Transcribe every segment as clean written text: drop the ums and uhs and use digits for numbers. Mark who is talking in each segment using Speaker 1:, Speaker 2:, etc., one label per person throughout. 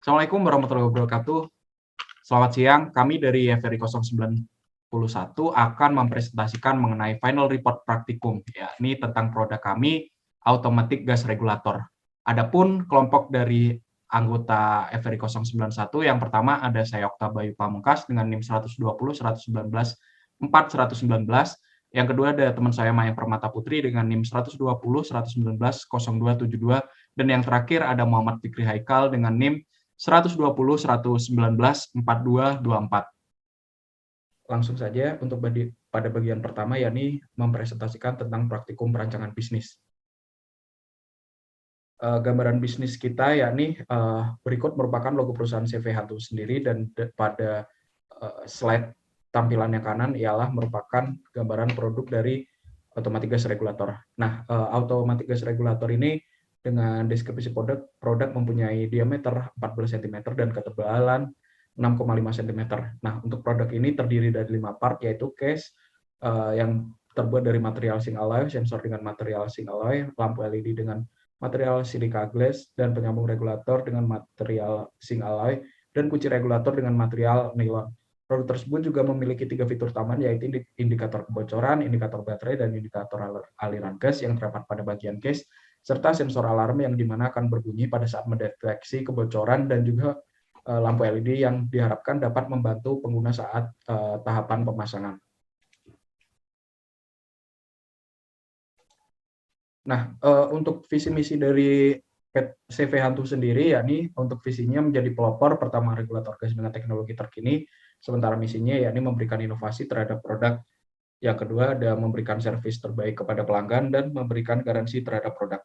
Speaker 1: Assalamualaikum warahmatullahi wabarakatuh. Selamat siang, kami dari FRI 091 akan mempresentasikan mengenai final report praktikum, yakni tentang produk kami, Automatic Gas Regulator. Adapun kelompok dari anggota FRI 091, yang pertama ada saya Okta Bayu Pamungkas dengan NIM 120 119 4 119. Yang kedua ada teman saya Maya Permata Putri dengan NIM 120 119 0272. Dan yang terakhir ada Muhammad Fikri Haikal dengan NIM 120 119 4224. Langsung saja untuk pada bagian pertama, yakni mempresentasikan tentang praktikum perancangan bisnis. Gambaran bisnis kita yakni berikut merupakan logo perusahaan CV Hantu sendiri, dan pada slide tampilan yang kanan ialah merupakan gambaran produk dari Automatic Gas Regulator. Nah, Automatic Gas Regulator ini dengan deskripsi produk mempunyai diameter 14 cm dan ketebalan 6,5 cm. Nah, untuk produk ini terdiri dari 5 part, yaitu case yang terbuat dari material zinc alloy, sensor dengan material zinc alloy, lampu LED dengan material silica glass, dan penyambung regulator dengan material zinc alloy, dan kunci regulator dengan material nilon. Produk tersebut juga memiliki 3 fitur utama, yaitu indikator kebocoran, indikator baterai, dan indikator aliran gas yang terdapat pada bagian case, serta sensor alarm yang dimana akan berbunyi pada saat mendeteksi kebocoran, dan juga lampu LED yang diharapkan dapat membantu pengguna saat tahapan pemasangan. Nah, untuk visi misi dari CV Hantu sendiri, yakni untuk visinya menjadi pelopor pertama regulator gas dengan teknologi terkini, sementara misinya yakni memberikan inovasi terhadap produk. Yang kedua ada memberikan servis terbaik kepada pelanggan dan memberikan garansi terhadap produk.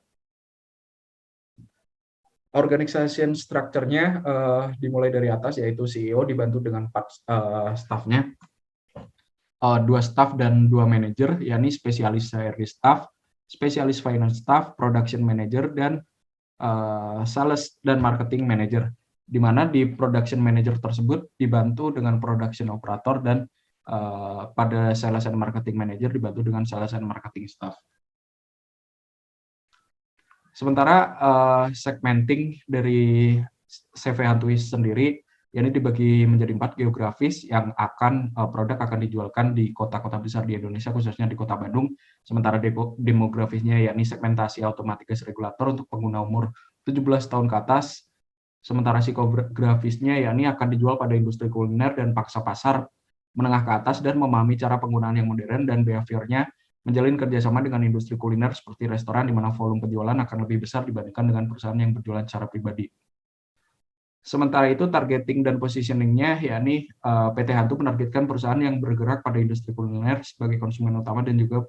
Speaker 1: Organization structure-nya dimulai dari atas, yaitu CEO dibantu dengan 4 staff-nya, 2 staff dan 2 manajer, yakni spesialis service staff, spesialis finance staff, production manager, dan sales dan marketing manager, di mana di production manager tersebut dibantu dengan production operator, dan pada sales and marketing manager dibantu dengan sales and marketing staff. Sementara segmenting dari CV Hantuis sendiri, ini dibagi menjadi 4 geografis yang produk akan dijualkan di kota-kota besar di Indonesia, khususnya di Kota Bandung. Sementara demografisnya yakni segmentasi Automatic Gas Regulator untuk pengguna umur 17 tahun ke atas. Sementara psikografisnya yakni akan dijual pada industri kuliner dan paksa pasar menengah ke atas, dan memahami cara penggunaan yang modern dan behaviornya, menjalin kerjasama dengan industri kuliner seperti restoran, di mana volume penjualan akan lebih besar dibandingkan dengan perusahaan yang berjualan secara pribadi. Sementara itu targeting dan positioning-nya, yakni PT Hantu menargetkan perusahaan yang bergerak pada industri kuliner sebagai konsumen utama dan juga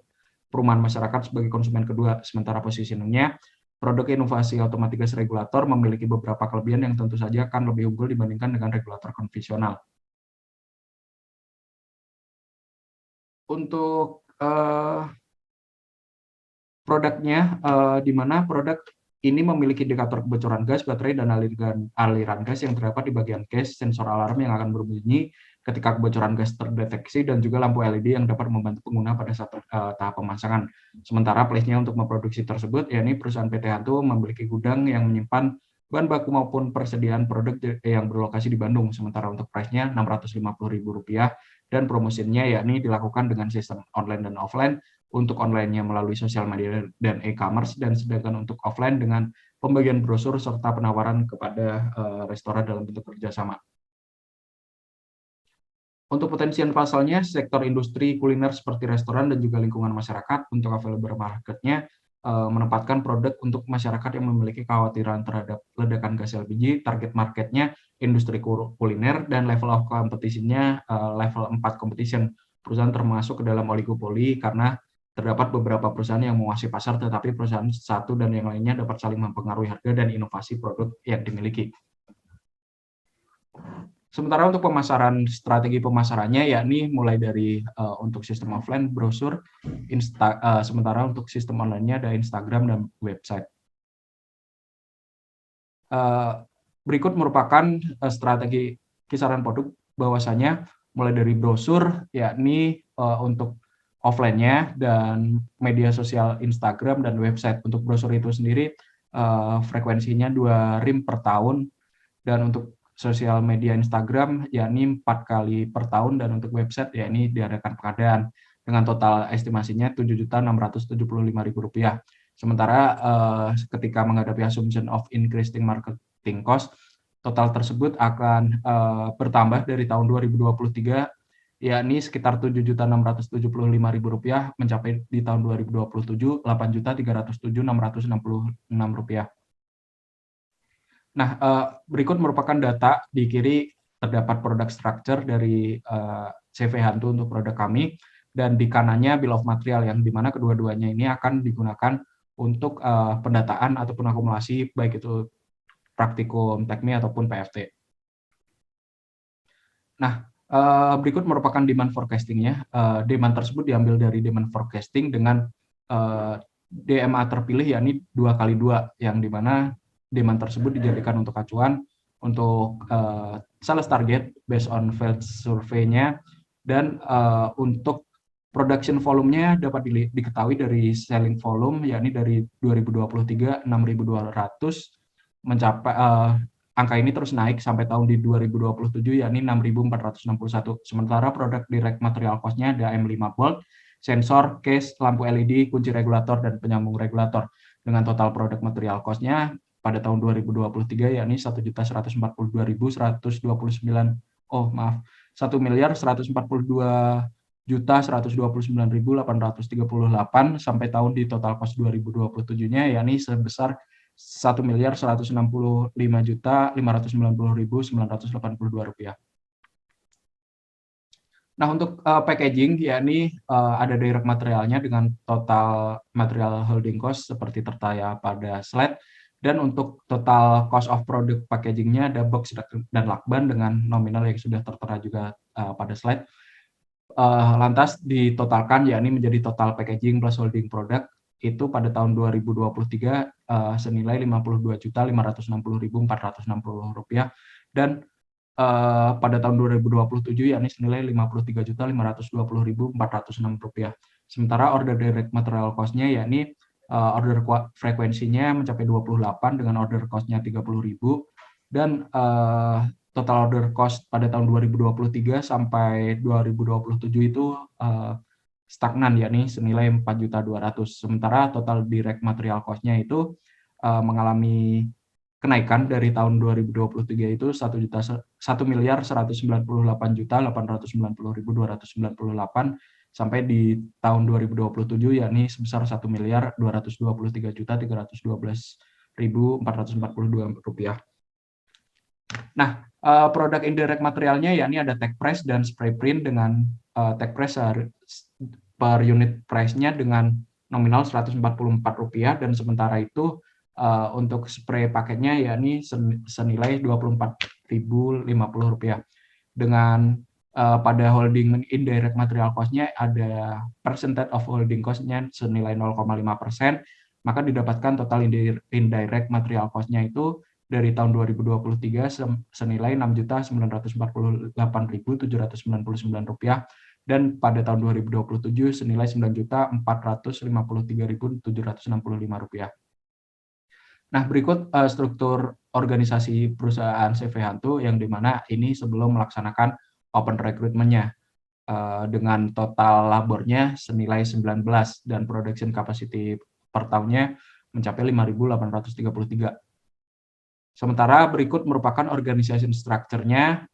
Speaker 1: perumahan masyarakat sebagai konsumen kedua. Sementara positioning-nya, produk inovasi Automatic Gas Regulator memiliki beberapa kelebihan yang tentu saja akan lebih unggul dibandingkan dengan regulator konvensional. Untuk produknya, di mana produk ini memiliki indikator kebocoran gas, baterai, dan aliran gas yang terdapat di bagian case, sensor alarm yang akan berbunyi ketika kebocoran gas terdeteksi, dan juga lampu LED yang dapat membantu pengguna pada saat tahap pemasangan. Sementara place-nya untuk memproduksi tersebut, yakni perusahaan PT Hantu memiliki gudang yang menyimpan bahan baku maupun persediaan produk yang berlokasi di Bandung. Sementara untuk price-nya Rp650.000, dan promosinya yakni dilakukan dengan sistem online dan offline. Untuk online-nya melalui sosial media dan e-commerce, dan sedangkan untuk offline dengan pembagian brosur serta penawaran kepada restoran dalam bentuk kerjasama. Untuk potensial pasalnya, sektor industri kuliner seperti restoran dan juga lingkungan masyarakat. Untuk available market-nya menempatkan produk untuk masyarakat yang memiliki kekhawatiran terhadap ledakan gas LPG. Target market-nya industri kuliner, dan level of competition-nya level 4 competition. Perusahaan termasuk ke dalam oligopoli karena terdapat beberapa perusahaan yang menguasai pasar, tetapi perusahaan satu dan yang lainnya dapat saling mempengaruhi harga dan inovasi produk yang dimiliki. Sementara untuk pemasaran, strategi pemasarannya yakni mulai dari untuk sistem offline, brosur, sementara untuk sistem online-nya ada Instagram dan website. Berikut merupakan strategi kisaran produk, bahwasanya mulai dari brosur, yakni untuk offline-nya, dan media sosial Instagram dan website. Untuk brosur itu sendiri frekuensinya 2 rim per tahun, Dan untuk sosial media Instagram yakni 4 kali per tahun, dan untuk website yakni diadakan pengadaan dengan total estimasinya Rp7.675.000. Sementara ketika menghadapi assumption of increasing marketing cost, total tersebut akan bertambah dari tahun 2023, yakni sekitar Rp7.675.000 mencapai di tahun 2027 Rp8.307.666. Nah, berikut merupakan data. Di kiri terdapat product structure dari CV Hantu untuk produk kami, dan di kanannya bill of material, yang dimana kedua-duanya ini akan digunakan untuk pendataan ataupun akumulasi, baik itu praktikum, tekmi, ataupun PFT. Nah, berikut merupakan demand forecasting-nya. Demand tersebut diambil dari demand forecasting dengan DMA terpilih, yakni 2x2, yang dimana demand tersebut dijadikan untuk acuan untuk sales target based on field survey-nya, dan untuk production volume-nya dapat diketahui dari selling volume, yakni dari 2023 6.200 mencapai angka ini terus naik sampai tahun di 2027, yakni 6.461. Sementara produk direct material cost-nya ada M5 volt, sensor, case, lampu LED, kunci regulator, dan penyambung regulator. Dengan total produk material cost-nya pada tahun 2023 yakni 1.142.149.149.838 sampai tahun di total cost 2027-nya yakni sebesar Rp1.165.590.982. Nah, untuk packaging, yakni ada direct materialnya dengan total material holding cost seperti tertaya pada slide, dan untuk total cost of product packagingnya ada box dan lakban dengan nominal yang sudah tertera juga pada slide. Lantas ditotalkan, yakni menjadi total packaging plus holding product itu pada tahun 2023 senilai Rp55.560.460, dan pada tahun 2027 yakni senilai Rp53.520.406. Sementara order direct material cost-nya yakni order frekuensinya mencapai 28 dengan order cost-nya Rp30.000, dan total order cost pada tahun 2023 sampai 2027 itu stagnan, yakni senilai Rp4.200.000. Sementara total direct material cost-nya itu mengalami kenaikan dari tahun 2023 itu Rp1.198.890.298 sampai di tahun 2027 yakni sebesar Rp1.223.312.442. Nah, produk indirect materialnya yakni ada tag price dan spray print dengan tag price per unit price-nya dengan nominal Rp144, dan sementara itu untuk spray paketnya yakni senilai Rp24.050. Dengan pada holding indirect material cost-nya ada percentage of holding cost-nya senilai 0,5%, maka didapatkan total indirect material cost-nya itu dari tahun 2023 senilai Rp6.748.799, dan pada tahun 2027 senilai Rp9.453.765. Nah, berikut struktur organisasi perusahaan CV Hantu, yang dimana ini sebelum melaksanakan open recruitment-nya dengan total labornya senilai 19 dan production capacity per tahunnya mencapai 5.833. Sementara berikut merupakan organization structure-nya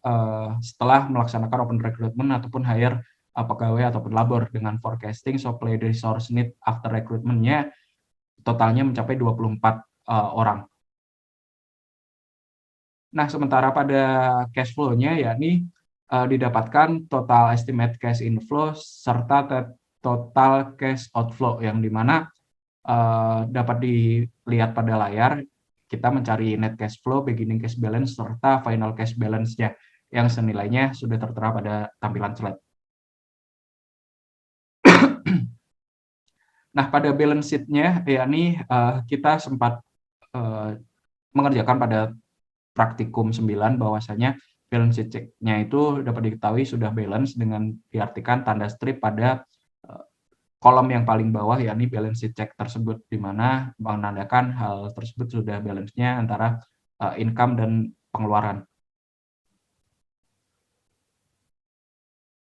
Speaker 1: setelah melaksanakan open recruitment ataupun hire pegawai ataupun labor dengan forecasting supply resource need after recruitment-nya totalnya mencapai 24 orang. Nah, sementara pada cash flow-nya yakni didapatkan total estimate cash inflow serta total cash outflow, yang dimana dapat dilihat pada layar. Kita mencari net cash flow, beginning cash balance, serta final cash balance-nya yang senilainya sudah tertera pada tampilan slide. Nah, pada balance sheet-nya yakni kita sempat mengerjakan pada praktikum 9 bahwasanya balance sheet-nya itu dapat diketahui sudah balance dengan diartikan tanda strip pada kolom yang paling bawah, yakni balance sheet check tersebut, di mana menandakan hal tersebut sudah balance-nya antara income dan pengeluaran.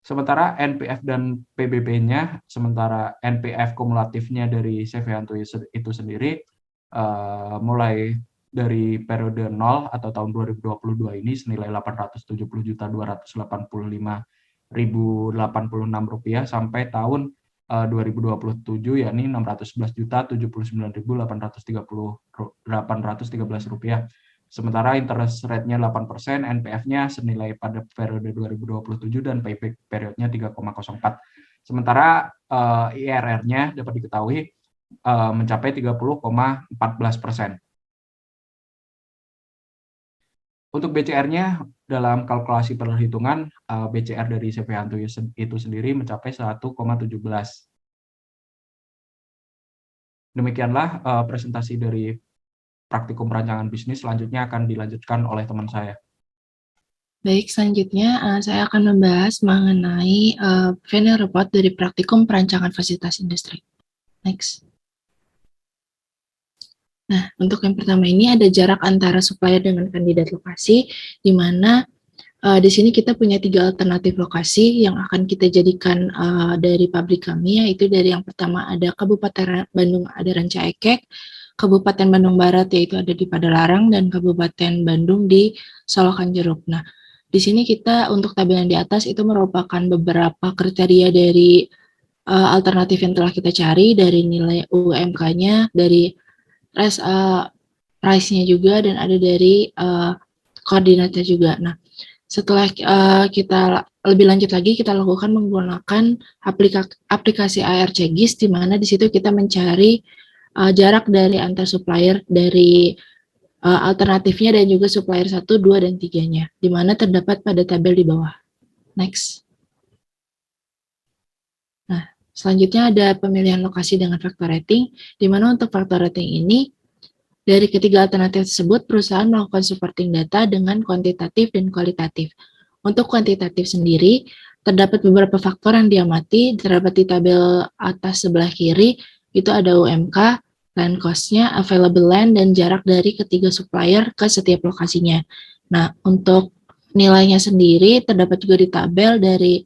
Speaker 1: Sementara NPF dan PBB-nya, sementara NPF kumulatifnya dari CV Hantu itu sendiri mulai dari periode 0 atau tahun 2022 ini senilai Rp870.285.086 sampai tahun 2027 yakni Rp611.079.813 Sementara interest rate-nya 8%, NPF-nya senilai pada periode 2027 dan payback periodnya 3,04. Sementara IRR-nya dapat diketahui mencapai 30,14%. Untuk BCR-nya dalam kalkulasi perhitungan, BCR dari CV Hantu itu sendiri mencapai 1,17. Demikianlah presentasi dari praktikum perancangan bisnis, selanjutnya akan dilanjutkan oleh teman saya.
Speaker 2: Baik, selanjutnya saya akan membahas mengenai final report dari praktikum perancangan fasilitas industri. Next. Nah, untuk yang pertama ini ada jarak antara supplier dengan kandidat lokasi, di mana di sini kita punya 3 alternatif lokasi yang akan kita jadikan dari pabrik kami, yaitu dari yang pertama ada Kabupaten Bandung ada Ranca Ekek, Kabupaten Bandung Barat yaitu ada di Padalarang, dan Kabupaten Bandung di Solokan Jeruk. Nah, di sini kita untuk tabel yang di atas itu merupakan beberapa kriteria dari alternatif yang telah kita cari, dari nilai UMK-nya, dari price-nya juga, dan ada dari koordinatnya juga. Nah, setelah kita lebih lanjut lagi, kita lakukan menggunakan aplikasi ARCGIS, di mana di situ kita mencari jarak dari antar supplier dari alternatifnya dan juga supplier 1, 2, dan 3-nya, di mana terdapat pada tabel di bawah. Next. Nah, selanjutnya ada pemilihan lokasi dengan faktor rating, di mana untuk faktor rating ini, dari ketiga alternatif tersebut, perusahaan melakukan supporting data dengan kuantitatif dan kualitatif. Untuk kuantitatif sendiri, terdapat beberapa faktor yang diamati, terdapat di tabel atas sebelah kiri, itu ada UMK, land cost-nya, available land, dan jarak dari ketiga supplier ke setiap lokasinya. Nah, untuk nilainya sendiri, terdapat juga di tabel dari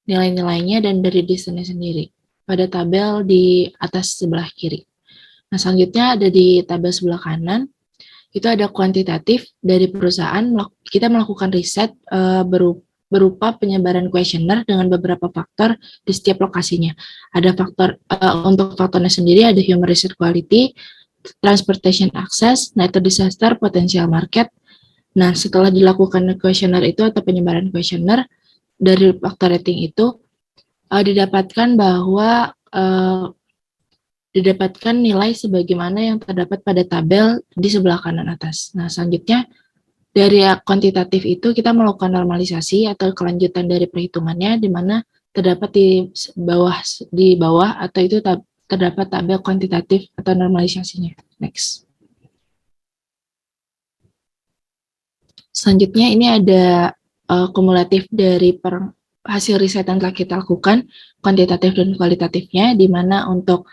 Speaker 2: nilai-nilainya dan dari distance-nya sendiri, pada tabel di atas sebelah kiri. Nah, selanjutnya ada di tabel sebelah kanan, itu ada kuantitatif dari perusahaan. Kita melakukan riset berupa penyebaran kuesioner dengan beberapa faktor di setiap lokasinya. Ada faktor untuk faktornya sendiri ada human resource quality, transportation access, natural disaster, potential market. Nah, setelah dilakukan kuesioner itu atau penyebaran kuesioner dari faktor rating itu didapatkan bahwa didapatkan nilai sebagaimana yang terdapat pada tabel di sebelah kanan atas. Nah, selanjutnya dari kuantitatif itu kita melakukan normalisasi atau kelanjutan dari perhitungannya, di mana terdapat di bawah atau itu terdapat tabel kuantitatif atau normalisasinya. Next. Selanjutnya ini ada kumulatif dari hasil riset yang telah kita lakukan, kuantitatif dan kualitatifnya, di mana untuk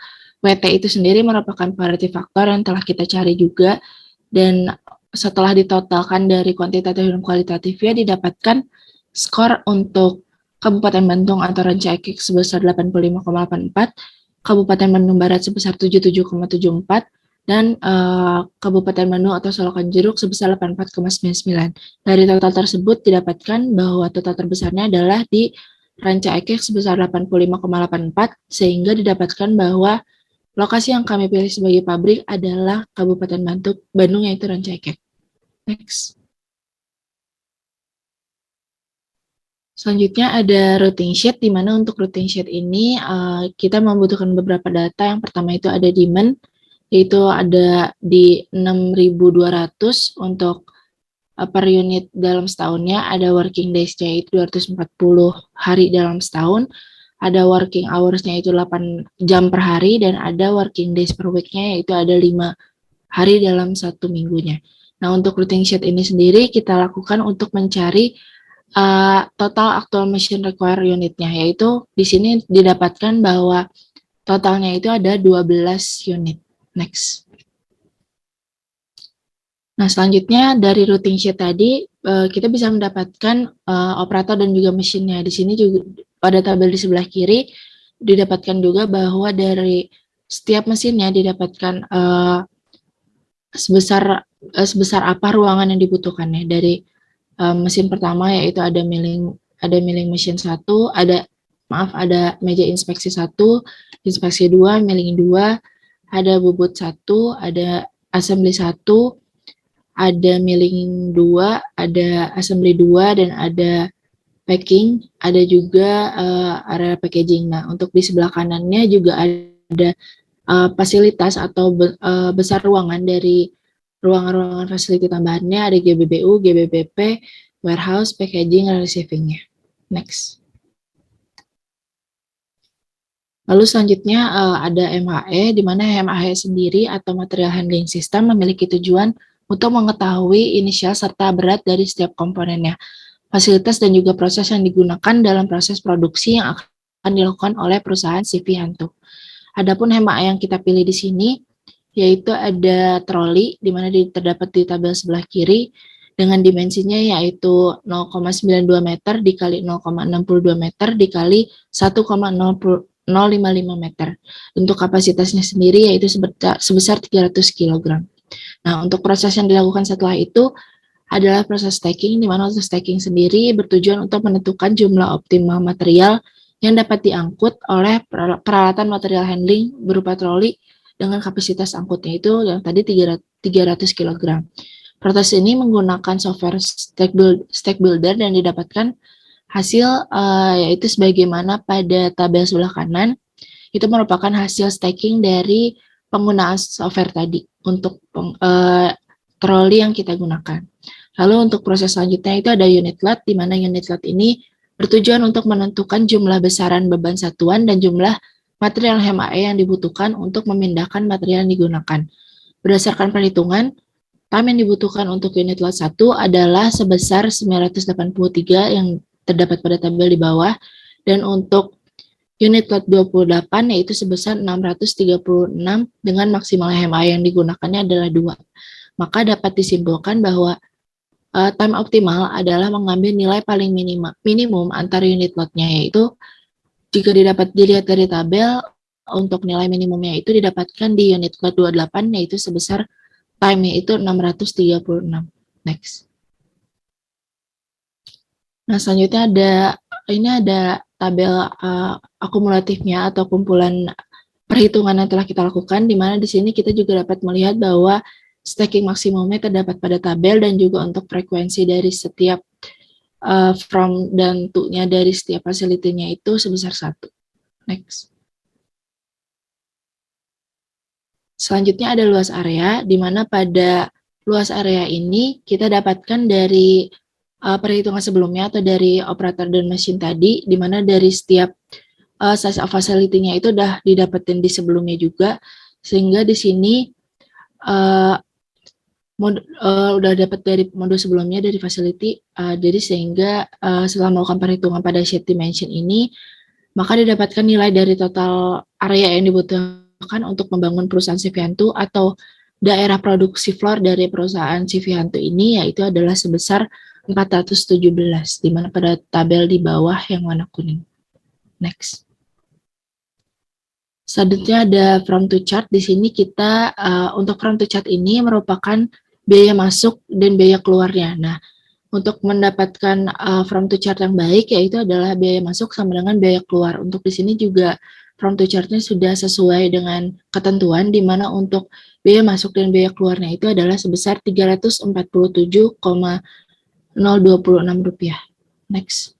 Speaker 2: WT itu sendiri merupakan variety faktor yang telah kita cari juga, dan setelah ditotalkan dari kuantitatif dan kualitatifnya didapatkan skor untuk Kabupaten Bandung atau Ranca Ekek sebesar 85,84, Kabupaten Bandung Barat sebesar 77,74, dan Kabupaten Bandung atau Solokan Jeruk sebesar 84,99. Dari total tersebut didapatkan bahwa total terbesarnya adalah di Ranca Ekek sebesar 85,84, sehingga didapatkan bahwa lokasi yang kami pilih sebagai pabrik adalah Kabupaten Bandung yaitu Ranca Ekek. Next. Selanjutnya ada routing sheet, di mana untuk routing sheet ini kita membutuhkan beberapa data. Yang pertama itu ada demand, yaitu ada di 6.200 untuk per unit dalam setahunnya, ada working days-nya itu 240 hari dalam setahun, ada working hours-nya itu 8 jam per hari, dan ada working days per week-nya yaitu ada 5 hari dalam 1 minggunya. Nah, untuk routing sheet ini sendiri kita lakukan untuk mencari total actual machine require unitnya, yaitu di sini didapatkan bahwa totalnya itu ada 12 unit. Next. Nah, selanjutnya dari routing sheet tadi, kita bisa mendapatkan operator dan juga mesinnya. Di sini juga pada tabel di sebelah kiri didapatkan juga bahwa dari setiap mesinnya didapatkan sebesar apa ruangan yang dibutuhkannya. Dari mesin pertama yaitu ada milling mesin 1, ada meja inspeksi 1, inspeksi 2, milling 2, ada bubut 1, ada assembly 1, ada milling 2, ada assembly 2, dan ada packing, ada juga area packaging. Nah, untuk di sebelah kanannya juga ada fasilitas atau besar ruangan dari ruangan-ruangan fasiliti tambahannya, ada GBBU, GBBP, warehouse, packaging, dan receiving-nya. Next. Lalu selanjutnya ada MHE, di mana MHE sendiri atau Material Handling System memiliki tujuan untuk mengetahui inisial serta berat dari setiap komponennya, fasilitas dan juga proses yang digunakan dalam proses produksi yang akan dilakukan oleh perusahaan CV Hantu. Adapun MHE yang kita pilih di sini yaitu ada troli, di mana terdapat di tabel sebelah kiri dengan dimensinya yaitu 0,92 meter dikali 0,62 meter dikali 1,055 meter. Untuk kapasitasnya sendiri yaitu sebesar 300 kg. Nah, untuk proses yang dilakukan setelah itu adalah proses stacking, di mana untuk stacking sendiri bertujuan untuk menentukan jumlah optimal material yang dapat diangkut oleh peralatan material handling berupa troli dengan kapasitas angkutnya itu yang tadi 300 kg. Proses ini menggunakan software stack builder dan didapatkan hasil yaitu sebagaimana pada tabel sebelah kanan, itu merupakan hasil stacking dari penggunaan software tadi untuk troli yang kita gunakan. Lalu untuk proses selanjutnya itu ada unit load, di mana unit load ini bertujuan untuk menentukan jumlah besaran beban satuan dan jumlah material HMAE yang dibutuhkan untuk memindahkan material yang digunakan. Berdasarkan perhitungan, time yang dibutuhkan untuk unit load 1 adalah sebesar 983 yang terdapat pada tabel di bawah, dan untuk unit load 28 yaitu sebesar 636 dengan maksimal HMAE yang digunakannya adalah 2. Maka dapat disimpulkan bahwa time optimal adalah mengambil nilai paling minimum antar unit load-nya, yaitu jika dilihat dari tabel, untuk nilai minimumnya itu didapatkan di unit load 28 yaitu sebesar time yaitu 636. Next. Nah, selanjutnya ada tabel akumulatifnya atau kumpulan perhitungan yang telah kita lakukan, di mana di sini kita juga dapat melihat bahwa stacking maksimumnya terdapat pada tabel dan juga untuk frekuensi dari setiap from dan to-nya dari setiap facility-nya itu sebesar 1. Next. Selanjutnya ada luas area, di mana pada luas area ini kita dapatkan dari perhitungan sebelumnya atau dari operator dan mesin tadi, di mana dari setiap size of facility-nya itu udah didapetin di sebelumnya juga, sehingga di sini udah dapat dari modul sebelumnya dari facility, jadi sehingga setelah melakukan perhitungan pada sheet dimension ini, maka didapatkan nilai dari total area yang dibutuhkan untuk membangun perusahaan CV Hantu atau daerah produksi floor dari perusahaan CV Hantu ini, yaitu adalah sebesar 417, di mana pada tabel di bawah yang warna kuning. Next. Selanjutnya ada from to chart. Di sini kita untuk from to chart ini merupakan biaya masuk dan biaya keluarnya. Nah, untuk mendapatkan from to chart yang baik yaitu adalah biaya masuk sama dengan biaya keluar. Untuk di sini juga from to chart-nya sudah sesuai dengan ketentuan, di mana untuk biaya masuk dan biaya keluarnya itu adalah sebesar Rp347,026. Next.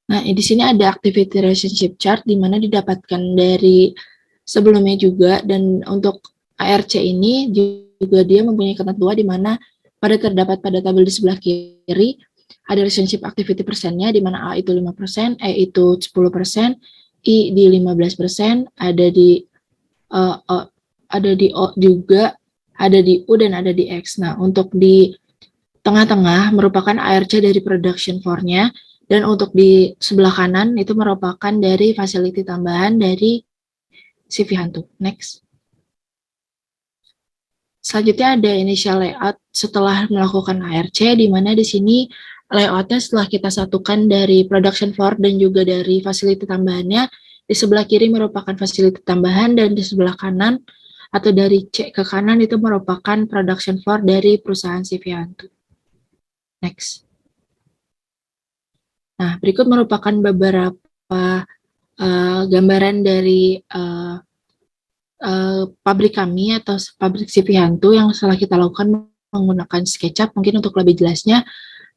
Speaker 2: Nah, di sini ada activity relationship chart, di mana didapatkan dari sebelumnya juga, dan untuk ARC ini juga dia mempunyai ketentuan di mana terdapat pada tabel di sebelah kiri ada relationship activity persennya, di mana A itu 5%, E itu 10%, I di 15%, ada di O juga, ada di U, dan ada di X. Nah, untuk di tengah-tengah merupakan ARC dari production floor-nya, dan untuk di sebelah kanan itu merupakan dari facility tambahan dari CV Hantu. Next. Selanjutnya ada initial layout setelah melakukan ARC, di mana di sini layoutnya setelah kita satukan dari production floor dan juga dari fasilitas tambahannya, di sebelah kiri merupakan fasilitas tambahan dan di sebelah kanan atau dari C ke kanan itu merupakan production floor dari perusahaan CV Hantu. Next. Nah, berikut merupakan beberapa gambaran dari pabrik kami atau pabrik CV Hantu yang setelah kita lakukan menggunakan SketchUp. Mungkin untuk lebih jelasnya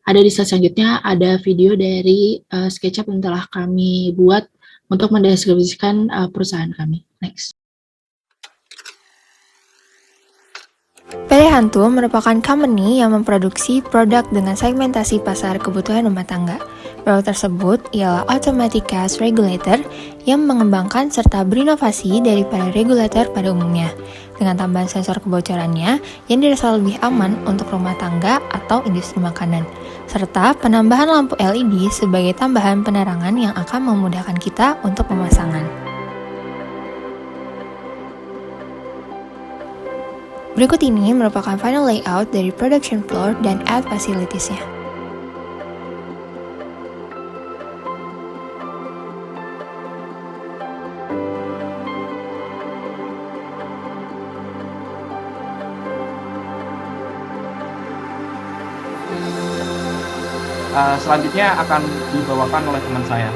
Speaker 2: ada di slide selanjutnya, ada video dari SketchUp yang telah kami buat untuk mendeskripsikan perusahaan kami. Next.
Speaker 3: PT Hantu merupakan company yang memproduksi produk dengan segmentasi pasar kebutuhan rumah tangga. Produk tersebut ialah Automatic Gas Regulator yang mengembangkan serta berinovasi daripada regulator pada umumnya, dengan tambahan sensor kebocorannya yang dirasa lebih aman untuk rumah tangga atau industri makanan, serta penambahan lampu LED sebagai tambahan penerangan yang akan memudahkan kita untuk pemasangan. Berikut ini merupakan final layout dari production floor dan ad facilities-nya.
Speaker 1: Selanjutnya akan dibawakan oleh teman saya.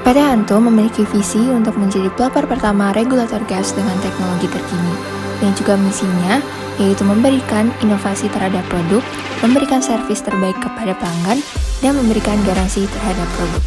Speaker 3: PT Hantu memiliki visi untuk menjadi pelopor pertama regulator gas dengan teknologi terkini, dan juga misinya yaitu memberikan inovasi terhadap produk, memberikan servis terbaik kepada pelanggan, dan memberikan garansi terhadap produk.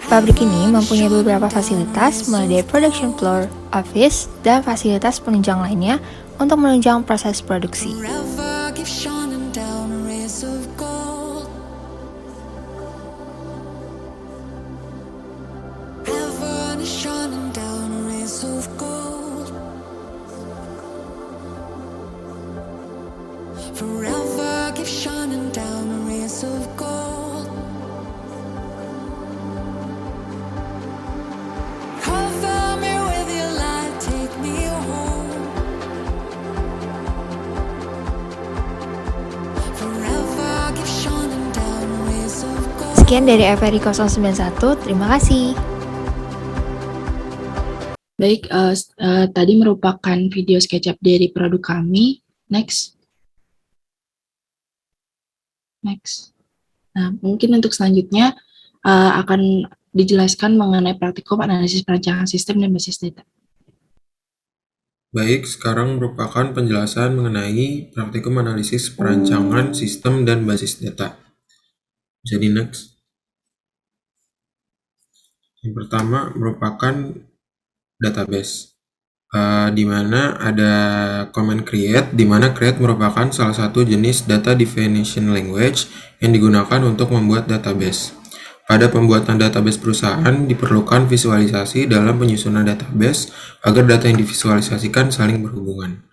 Speaker 3: Pabrik ini mempunyai beberapa fasilitas mulai dari production floor, office, dan fasilitas penunjang lainnya untuk menunjang proses produksi. Sekian dari FRI 091, terima kasih.
Speaker 2: Baik, tadi merupakan video SketchUp dari produk kami. Next. Next. Nah, mungkin untuk selanjutnya akan dijelaskan mengenai praktikum analisis perancangan sistem dan basis data.
Speaker 4: Baik, sekarang merupakan penjelasan mengenai praktikum analisis perancangan sistem dan basis data. Jadi next. Yang pertama merupakan database, di mana ada command create, di mana create merupakan salah satu jenis data definition language yang digunakan untuk membuat database. Pada pembuatan database perusahaan diperlukan visualisasi dalam penyusunan database agar data yang divisualisasikan saling berhubungan.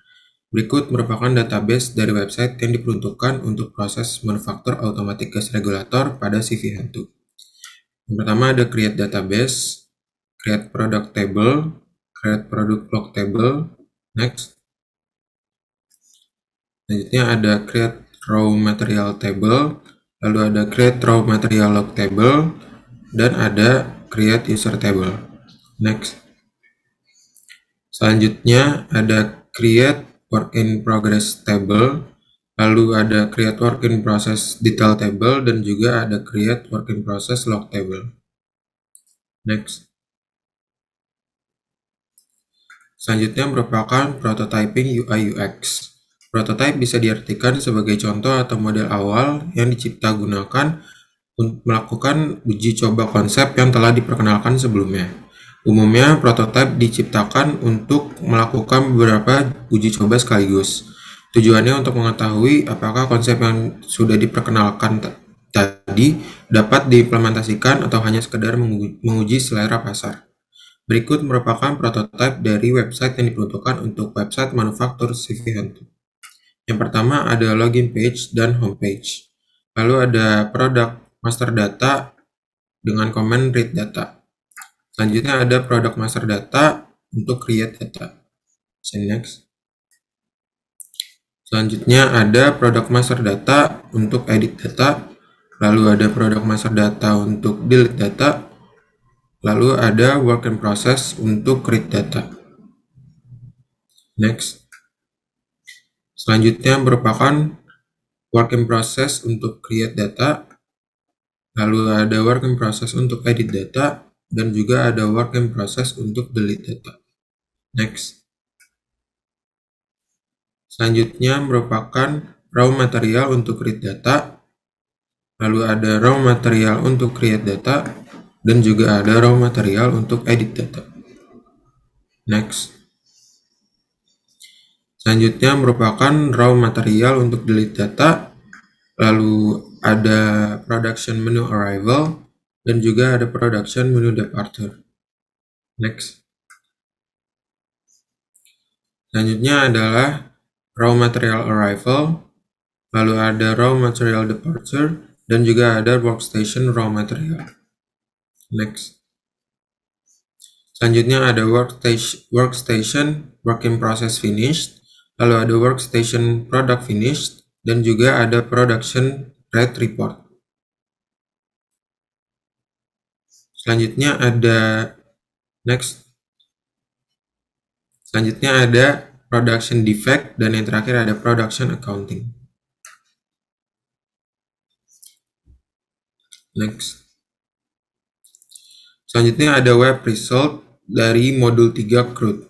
Speaker 4: Berikut merupakan database dari website yang diperuntukkan untuk proses manufaktur automatic gas regulator pada CV Hantu. Yang pertama ada create database, create product table, create product log table, next. Selanjutnya ada create raw material table, lalu ada create raw material log table, dan ada create user table, next. Selanjutnya ada create work in progress table, lalu ada create work in process detail table, dan juga ada create work in process log table. Next. Selanjutnya merupakan prototyping UI UX. Prototype bisa diartikan sebagai contoh atau model awal yang dicipta gunakan untuk melakukan uji coba konsep yang telah diperkenalkan sebelumnya. Umumnya, prototipe diciptakan untuk melakukan beberapa uji coba sekaligus. Tujuannya untuk mengetahui apakah konsep yang sudah diperkenalkan tadi dapat diimplementasikan atau hanya sekedar menguji selera pasar. Berikut merupakan prototipe dari website yang diperuntukkan untuk website manufaktur CV Hantu. Yang pertama ada login page dan homepage. Lalu ada product master data dengan komen read data. Selanjutnya ada product master data untuk create data. Next. Selanjutnya ada product master data untuk edit data. Lalu ada product master data untuk delete data. Lalu ada work in process untuk create data. Next. Selanjutnya merupakan work in process untuk create data. Lalu ada work in process untuk edit data. Dan juga ada work in process untuk delete data. Next. Selanjutnya merupakan raw material untuk read data. Lalu ada raw material untuk create data. Dan juga ada raw material untuk edit data. Next. Selanjutnya merupakan raw material untuk delete data. Lalu ada production menu arrival. Dan juga ada production menu departure. Next. Selanjutnya adalah raw material arrival, lalu ada raw material departure, dan juga ada workstation raw material. Next. Selanjutnya ada workstation work in process finished, lalu ada workstation product finished, dan juga ada production red report. Selanjutnya ada next. Selanjutnya ada production defect, dan yang terakhir ada production accounting. Next. Selanjutnya ada web result dari modul 3 CRUD.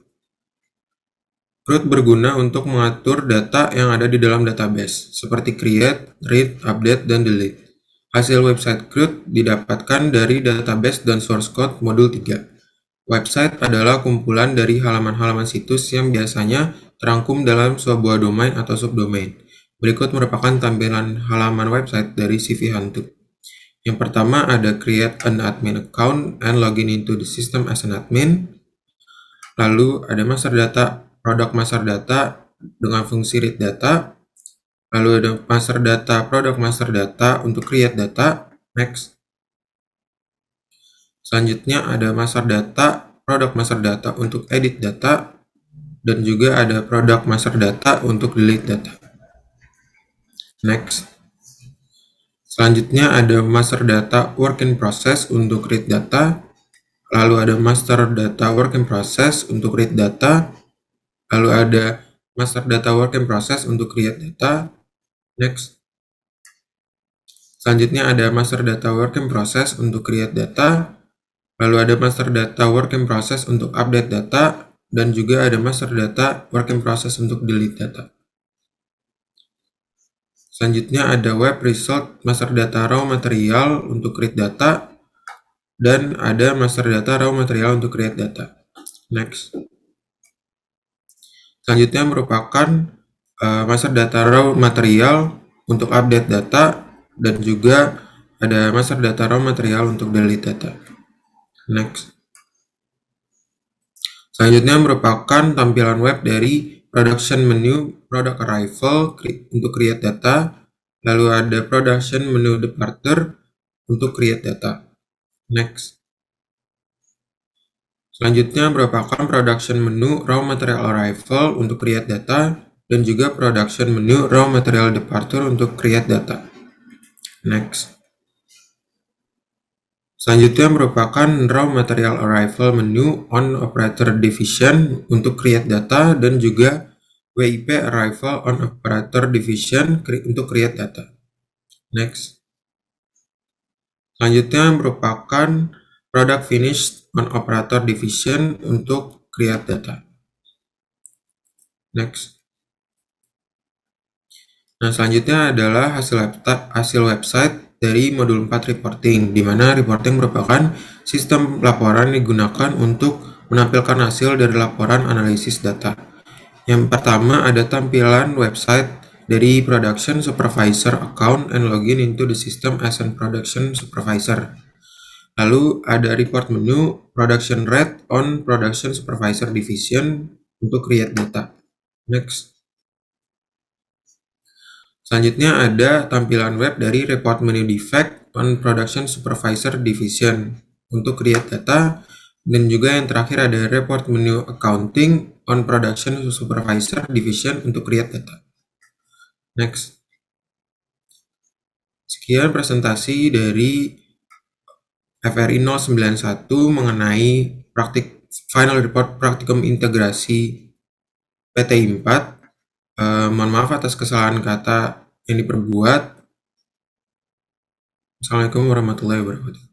Speaker 4: CRUD berguna untuk mengatur data yang ada di dalam database, seperti create, read, update, dan delete. Hasil website CRUD didapatkan dari database dan source code modul 3. Website adalah kumpulan dari halaman-halaman situs yang biasanya terangkum dalam sebuah domain atau subdomain. Berikut merupakan tampilan halaman website dari CV Hantu. Yang pertama ada create an admin account and login into the system as an admin. Lalu ada master data, product master data dengan fungsi read data. Lalu ada master data, product master data untuk create data. Next. Selanjutnya ada master data, product master data untuk edit data. Dan juga ada product master data untuk delete data. Next. Selanjutnya ada master data work in process untuk read data. Lalu ada master data work in process untuk read data. Lalu ada master data work in process untuk create data. Next. Selanjutnya ada master data work in process untuk create data. Lalu ada master data work in process untuk update data. Dan juga ada master data work in process untuk delete data. Selanjutnya ada web result master data raw material untuk read data. Dan ada master data raw material untuk create data. Next. Selanjutnya merupakan master data raw material untuk update data. Dan juga ada master data raw material untuk delete data. Next. Selanjutnya merupakan tampilan web dari production menu product arrival untuk create data. Lalu ada production menu departure untuk create data. Next. Selanjutnya merupakan production menu raw material arrival untuk create data. Dan juga production menu raw material departure untuk create data. Next. Selanjutnya merupakan raw material arrival menu on operator division untuk create data. Dan juga WIP arrival on operator division untuk create data. Next. Selanjutnya merupakan product finished on operator division untuk create data. Next. Nah, selanjutnya adalah hasil website dari modul 4 reporting, di mana reporting merupakan sistem laporan yang digunakan untuk menampilkan hasil dari laporan analisis data. Yang pertama ada tampilan website dari Production Supervisor account and login into the system as a Production Supervisor. Lalu ada report menu Production Rate on Production Supervisor Division untuk create data. Next. Selanjutnya ada tampilan web dari report menu defect on Production Supervisor Division untuk create data, dan juga yang terakhir ada report menu accounting on Production Supervisor Division untuk create data. Next. Sekian presentasi dari FRI 091 mengenai final report praktikum integrasi PTI 4. Mohon maaf atas kesalahan kata yang diperbuat. Assalamualaikum warahmatullahi wabarakatuh.